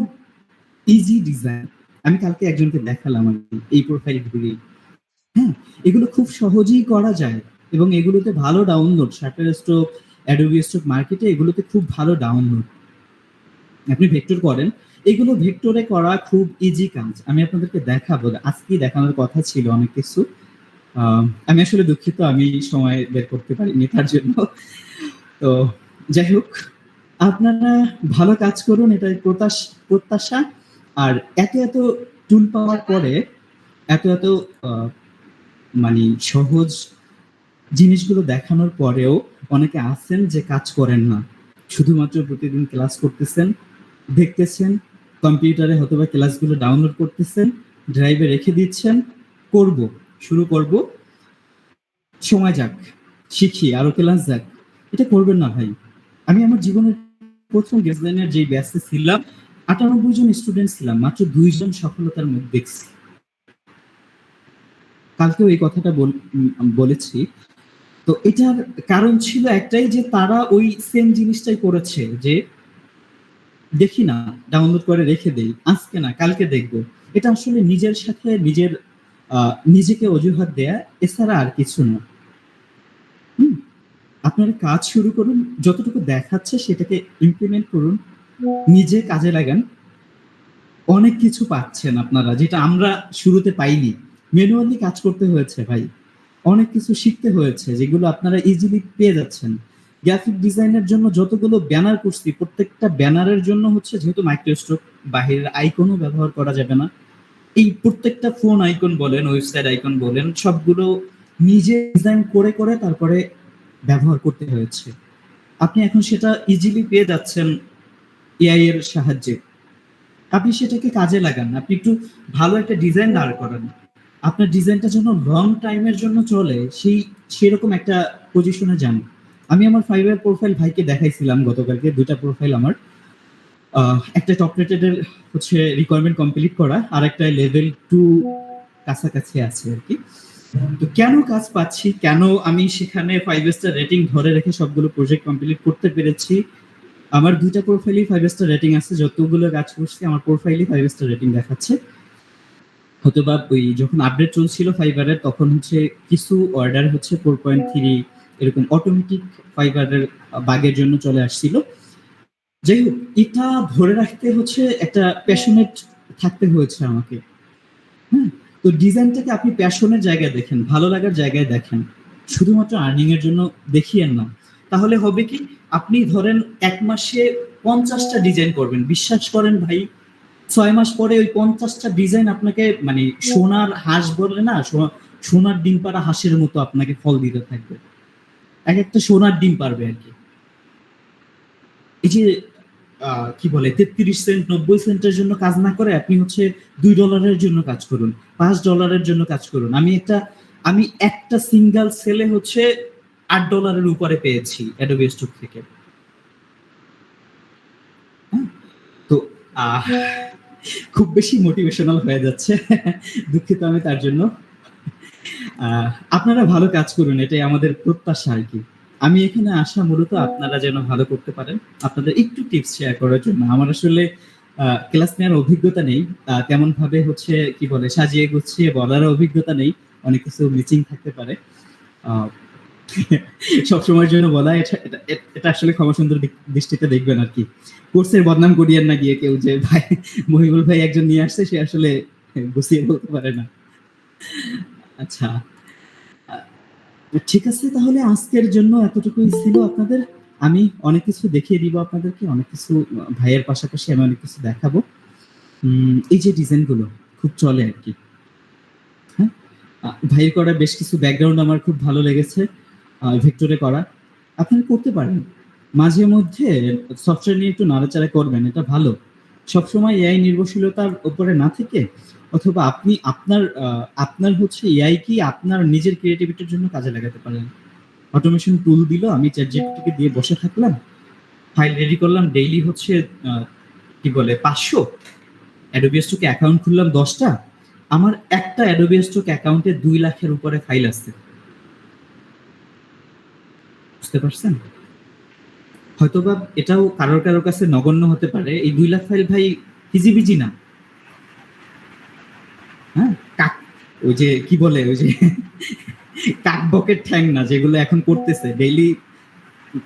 ইজি ডিজাইন। আমি কালকে একজনকে দেখালাম আর কি এই প্রোফাইলগুলি। হ্যাঁ, এগুলো খুব সহজেই করা যায় এবং এগুলোতে ভালো ডাউনলোড। শাটারস্টক, অ্যাডোবি স্টক মার্কেটে এগুলোতে খুব ভালো ডাউনলোড। আপনি ভেক্টর করেন, এগুলো ভেক্টরে করা খুব ইজি কাজ। আমি আপনাদেরকে দেখাবো, আজকেই দেখানোর কথা ছিল অনেক কিছু। আমি আসলে দুঃখিত, আমি সময় বের করতে পারিনি তার জন্য। তো যাই হোক, আপনারা ভালো কাজ করুন, এটাই প্রত্যাশা। আর এত টুল পাওয়ার পরে এত মানে সহজ জিনিসগুলো দেখানোর পরেও অনেকে আছেন যে কাজ করেন না, শুধুমাত্র প্রতিদিন ক্লাস করতেছেন, দেখতেছেন, কম্পিউটারে হয়তোবা ক্লাসগুলো ডাউনলোড করতেছেন, ড্রাইভে রেখে দিচ্ছেন, শুরু করব, সময় যাক, শিখি, আরো ক্লাস যাক। এটা করবেন না ভাই। আমি আমার জীবনের প্রথম ডিজাইনের যে ব্যাচে ছিলাম, 98 জন স্টুডেন্ট ছিলাম, মাত্র 2 জন সফলতার মুখ দেখছি। কালকেও এই কথাটা বলেছি। তো এটার কারণ ছিল একটাই, যে তারা ওই সেম জিনিসটাই করেছে, যে দেখি না, ডাউনলোড করে রেখে দেই, আজকে না কালকে দেখবো। এটা আসলে নিজের সাথে নিজেকে অজুহাত দেয়া, এছাড়া আর কিছু না। আপনারা কাজ শুরু করুন, যতটুকু দেখাচ্ছে সেটাকে ইমপ্লিমেন্ট করুন, নিজে কাজে লাগান। অনেক কিছু পাচ্ছেন আপনারা, যেটা আমরা শুরুতে পাইনি। ম্যানুয়ালি কাজ করতে হয়েছে ভাই, অনেক কিছু শিখতে হয়েছে, যেগুলো আপনারা ইজিলি পেয়ে যাচ্ছেন। গ্রাফিক ডিজাইনের জন্য যতগুলো ব্যানার করছি, প্রত্যেকটা ব্যানারের জন্য হচ্ছে, যেহেতু মাইক্রোস্ট্রোক, বাহিরের আইকনও ব্যবহার করা যাবে না। এই প্রত্যেকটা ফোন আইকন বলেন, ওয়েবসাইট আইকন বলেন, সবগুলো নিজে ডিজাইন করে তারপরে ব্যবহার করতে হয়েছে। আপনি এখন সেটা ইজিলি পেয়ে যাচ্ছেন এআই এর সাহায্যে। আপনি সেটাকে কাজে লাগান, আপনি একটু ভালো একটা ডিজাইন দাঁড় করান, আপনার ডিজাইনটা যেন লং টাইমের জন্য চলে, সেরকম একটা পজিশনে যান। আমি আমার ফাইবার প্রোফাইল ভাইকে দেখাইছিলাম গতকালকে, 2টা প্রোফাইল আমার। একটা টপ রেটেডের হচ্ছে রিকোয়ারমেন্ট কমপ্লিট করা, আর একটা লেভেল 2 কাছাকাছি আছে আর কি। তো কেন কাজ পাচ্ছি, কেন আমি সেখানে 5 স্টার রেটিং ধরে রেখে সবগুলো প্রজেক্ট কমপ্লিট করতে পেরেছি? আমার 2টা প্রোফাইলই 5 স্টার রেটিং আছে, যতগুলো কাজ করছি আমার প্রোফাইলই 5 স্টার রেটিং দেখাচ্ছে। হয়তোবা ওই যখন আপডেট চলছিল ফাইবারের, তখন হচ্ছে কিছু অর্ডার হচ্ছে 4.3 এরকম অটোমেটিক ফাইবারের বাগের জন্য চলে আসছিল। যাই হোক, এটা ধরে রাখতে হচ্ছে একটা প্যাশনেট থাকতে হয়েছে আমাকে। হ্যাঁ, তো ডিজাইনটাকে আপনি প্যাশনের জায়গায় দেখেন, ভালো লাগার জায়গায় দেখেন, শুধুমাত্র আর্নিং এর জন্য দেখিয়েন না। তাহলে হবে কি, আপনি ধরেন ১ মাসে ৫০টা ডিজাইন করবেন, বিশ্বাস করেন ভাই ৬ মাস পরে ওই ৫০টা ডিজাইন আপনাকে মানে সোনার হাঁস বলে না, সোনার ডিম পাড়া হাঁসের মতো আপনাকে ফল দিতে থাকবে, এক একটা সোনার ডিম পারবে আর কি। এই যে কি বলে ৩৩ সেন্ট ৯০ সেন্টের জন্য কাজ না করে আপনি হচ্ছে $2 জন্য কাজ করুন, $5 জন্য কাজ করুন। আমি একটা সিঙ্গেল সেলে হচ্ছে $8 উপরে পেয়েছি অ্যাডোবি স্টক থেকে। হ্যাঁ? তো খুব বেশি মোটিভেশনাল হয়ে যাচ্ছে, দুঃখিত আমি তার জন্য। আপনারা ভালো কাজ করুন, এটাই আমাদের প্রত্যাশা আর কি। আমি এখানে আসা মূলত আপনারা যেন ভালো করতে পারেন, আপনাদের একটু টিপস শেয়ার করার জন্য। আমার আসলে ক্লাস নেওয়ার অভিজ্ঞতা নেই, তেমন ভাবে হচ্ছে কি বলে সাজিয়ে গুছিয়ে বলার অভিজ্ঞতা নেই, অনেক কিছু মিসিং থাকতে পারে। সবসময়ের জন্য বলা এটা আসলে ক্ষমা সুন্দর দৃষ্টিতে দেখবেন আর কি। কোর্সের বদনাম করিয়েন না গিয়ে কেউ যে ভাই মহিবুল ভাই একজন নিয়ে আসছে, সে আসলে গুছিয়ে বলতে পারে না। আচ্ছা, ঠিক আছে, তাহলে আজকের জন্য এতটুকুই ছিল আপনাদের। আমি অনেক কিছু দেখিয়ে দিব আপনাদেরকে, অনেক কিছু ভাইয়ের পাশাপাশি আমি অনেক কিছু দেখাবো। এই যে ডিজাইনগুলো খুব চলে আর কি। হ্যাঁ, ভাইয়ের করা বেশ কিছু ব্যাকগ্রাউন্ড আমার খুব ভালো লেগেছে, ভেক্টরে করা। আপনারা করতে পারেন, মাঝে মধ্যে সফটওয়্যার নিয়ে একটু নাড়াচাড়া করবেন, এটা ভালো। সবসময় এআই নির্ভরশীলতার উপরে না থেকে, অথবা আপনি আপনার হচ্ছে এআই কি আপনার নিজের ক্রিয়েটিভিটির জন্য কাজে লাগাতে পারেন। অটোমেশন টুল দিল, আমি চ্যাটজিপিটিকে দিয়ে বসে থাকলাম, ফাইল রেডি করলাম, ডেইলি হচ্ছে কি বলে 500 অ্যাডোবি স্টক অ্যাকাউন্ট খুললাম 10টা, আমার একটা অ্যাডোবি স্টক অ্যাকাউন্টে 2 লাখের উপরে ফাইল আছে। বুঝতে পারছেন? হয়তোবা এটাও কারোর কাছে নগণ্য হতে পারে, এই 2 লাখ ফাইল ভাই হিজিবিজি না। হ্যাঁ, ওই যে কি বলে ওই যে কাক বকের ঠ্যাং না, যেগুলো এখন করতেছে ডেইলি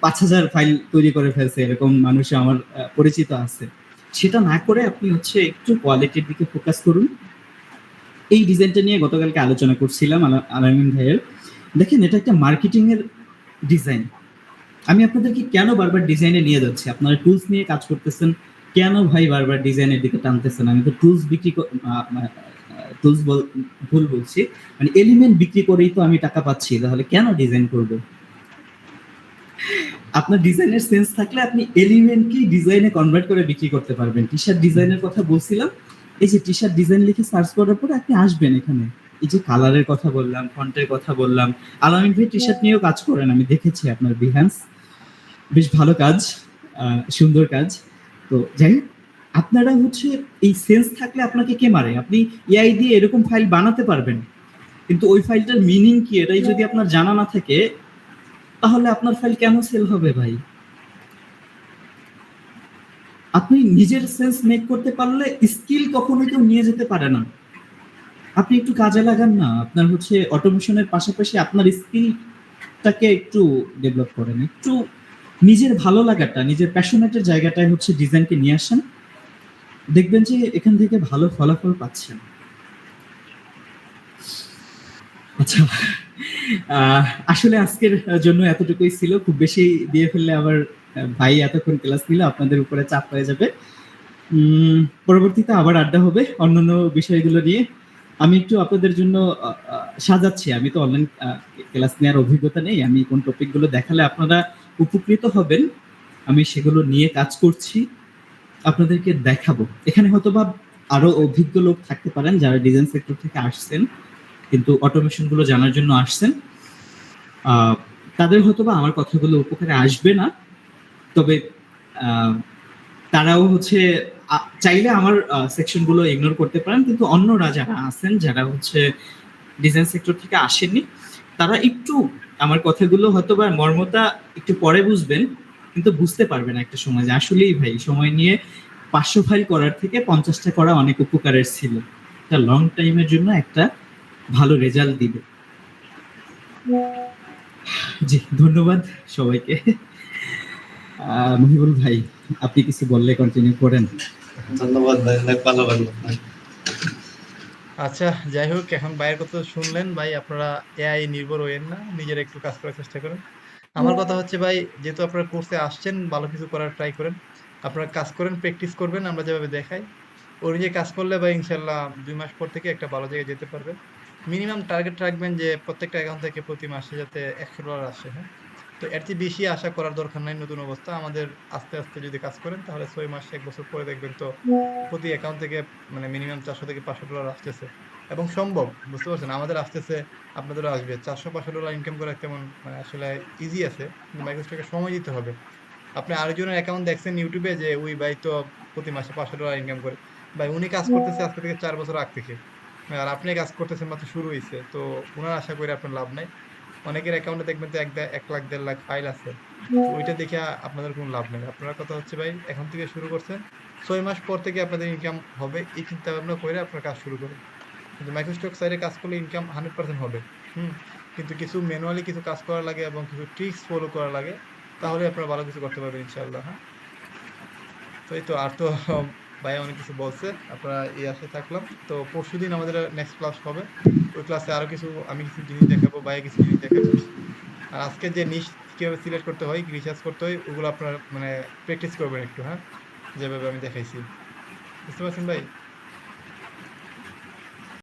৫,০০০ ফাইল তৈরি করে ফেলছে, এরকম মানুষ আমার পরিচিত আছে। সেটা না করে আপনি হচ্ছে একটু কোয়ালিটির দিকে ফোকাস করুন। এই ডিজাইনটা নিয়ে গতকালকে আলোচনা করছিলাম আলামিন ভাইয়ের। দেখেন, এটা একটা মার্কেটিং এর ডিজাইন। আমি আপনাদেরকে কেন বারবার ডিজাইনে নিয়ে যাচ্ছি, আপনারা টুলস নিয়ে কাজ করতেছেন, কেন ভাই বারবার ডিজাইনের দিকে টানতেছেন? আমি তো টুলস ভুল বলছি, মানে এলিমেন্ট বিক্রি করেই তো আমি টাকা পাচ্ছি, তাহলে কেন ডিজাইন করব? আপনার ডিজাইনের সেন্স থাকলে আপনি এলিমেন্টকেই ডিজাইনে কনভার্ট করে বিক্রি করতে পারবেন। টি শার্ট ডিজাইনের কথা বলছিলাম, এই যে টি শার্ট ডিজাইন লিখে সার্চ করার পরে আপনি আসবেন এখানে, এই যে কালারের কথা বললাম, ফন্টের কথা বললাম। আলামিন ভাই টি শার্ট নিয়েও কাজ করেন, আমি দেখেছি আপনার বিহান্স, বেশ ভালো কাজ, সুন্দর কাজ। তো যাই হোক, আপনারা হচ্ছে এই সেন্স থাকলে আপনাকে কে মারে? আপনি এআই দিয়ে এরকম ফাইল বানাতে পারবেন, কিন্তু ওই ফাইলটার মিনিং কি এটাই যদি আপনার জানা না থাকে, তাহলে আপনার ফাইল কেন সেল হবে ভাই? আপনি নিজের সেন্স মেক করতে পারলে স্কিল কখনো কেউ নিয়ে যেতে পারে না। আপনি একটু কাজে লাগান না, আপনার হচ্ছে অটোমেশনের পাশাপাশি আপনার স্কিলটাকে একটু ডেভেলপ করেন, একটু নিজের ভালো লাগাটা, নিজের প্যাশনেটের জায়গাটায় হচ্ছে ডিজাইনকে নিয়ে আসেন, দেখবেন যে এখান থেকে ভালো ফলাফল পাচ্ছেন। আচ্ছা, আসলে আজকের জন্য এতটুকুই ছিল। খুব বেশি দিয়ে ফেললে আবার ভাই এতক্ষণ ক্লাস নিলে আপনাদের উপরে চাপ হয়ে যাবে। পরবর্তীতে আবার আড্ডা হবে অন্যান্য বিষয়গুলো নিয়ে। আমি একটু আপনাদের জন্য সাজাচ্ছি। আমি তো অনলাইন ক্লাস নেওয়ার অভিজ্ঞতা নেই, আমি কোন টপিকগুলো দেখালে আপনারা উপকৃত হবেন আমি সেগুলো নিয়ে কাজ করছি, আপনাদেরকে দেখাবো। এখানে হয়তোবা আরো অভিজ্ঞ লোক থাকতে পারেন যারা ডিজাইন সেক্টর থেকে আসছেন, কিন্তু অটোমেশন গুলো জানার জন্য আসছেন। তাদের হয়তোবা আমার কথাগুলো উপকারে আসবে না, তবে তারাও হচ্ছে চাইলে আমার সেকশনগুলো ইগনোর করতে পারেন, কিন্তু অন্যরা যারা আছেন, যারা হচ্ছে ডিজাইন সেক্টর থেকে আসেননি, তারা একটু আমার কথাগুলো হয়তোবা মর্মতা একটু পরে বুঝবেন, কিন্তু বুঝতে পারবেন একটা সময় যে আসলেই ভাই সময় নিয়ে 500 ফাইল করার থেকে 50টা করা অনেক উপকারের ছিল। এটা লং টাইমের জন্য একটা ভালো রেজাল্ট দিবে। জি, ধন্যবাদ সবাইকে। মহিবুল ভাই আপনি কিছু বললে কন্টিনিউ করেন।
ধন্যবাদ ভাই, অনেক ভালো লাগলো।
আচ্ছা, যাই হোক, এখন ভাইয়ের কথা শুনলেন। ভাই আপনারা এআই নির্ভর হইেন না, নিজেরা একটু কাজ করার চেষ্টা করেন। আমার কথা হচ্ছে ভাই, যেহেতু আপনারা কোর্সে আসছেন, ভালো কিছু করার ট্রাই করেন। আপনারা কাজ করেন, প্র্যাকটিস করবেন, আমরা যেভাবে দেখাই অনুযায়ী কাজ করলে ভাই ইনশাল্লাহ 2 মাস পর থেকে একটা ভালো জায়গায় যেতে পারবেন। মিনিমাম টার্গেট রাখবেন যে প্রত্যেকটা অ্যাকাউন্ট থেকে প্রতি মাসে যাতে $100 আসে, হ্যাঁ? তো এর চেয়ে বেশি আশা করার দরকার নাই। নতুন অবস্থা আমাদের, আস্তে আস্তে যদি কাজ করেন তাহলে 6 মাস 1 বছর পরে দেখবেন তো প্রতি অ্যাকাউন্ট থেকে মানে মিনিমাম $400 থেকে $500 আসতেছে, এবং সম্ভব, বুঝতে পারছেন? আমাদের আসতেছে, আপনাদেরও আসবে। $400-500 ইনকাম করা তেমন মানে আসলে ইজি আছে, কিন্তু মাইক্রোসফটকে সময় দিতে হবে। আপনি আরেকজনের অ্যাকাউন্ট দেখছেন ইউটিউবে যে ওই ভাই তো প্রতি মাসে $500 ইনকাম করে। ভাই উনি কাজ করতেছে আজকে থেকে 4 বছর আগ থেকে, আর আপনি কাজ করতেছেন মাত্র শুরু হয়েছে, তো ওনার আশা করে আপনার লাভ নাই। অনেকের অ্যাকাউন্টে দেখবেন তো 1 লাখ 1.5 লাখ ফাইল আছে, তো ওইটা দেখে আপনাদের কোনো লাভ নেই। আপনার কথা হচ্ছে ভাই এখন থেকে শুরু করছেন, 6 মাস পর থেকে আপনাদের ইনকাম হবে, এই চিন্তা ভাবনা করে আপনার কাজ শুরু করুন। কিন্তু মাইক্রোস্টক সাইডে কাজ করলে ইনকাম 100% হবে। হুম। কিন্তু কিছু ম্যানুয়ালি কিছু কাজ করা লাগে এবং কিছু ট্রিক্স ফলো করা লাগে, তাহলে আপনারা ভালো কিছু করতে পারবেন ইনশাআল্লাহ। হ্যাঁ, তো এই তো, আর তো ভাই অনেক কিছু বলছে, আপনারা এই আশায় থাকলাম। তো পরশুদিন আমাদের নেক্সট ক্লাস হবে, ওই ক্লাসে আরো কিছু আমি কিছু জিনিস দেখাবো, ভাই কিছু জিনিস দেখাবো। আর আজকে যে নিশ কিভাবে সিলেক্ট করতে হয়, রিসার্চ করতে হয়, ওগুলো আপনারা মানে প্র্যাকটিস করবেন একটু, হ্যাঁ, যেভাবে আমি দেখাইছি। বুঝতে পারছেন ভাই?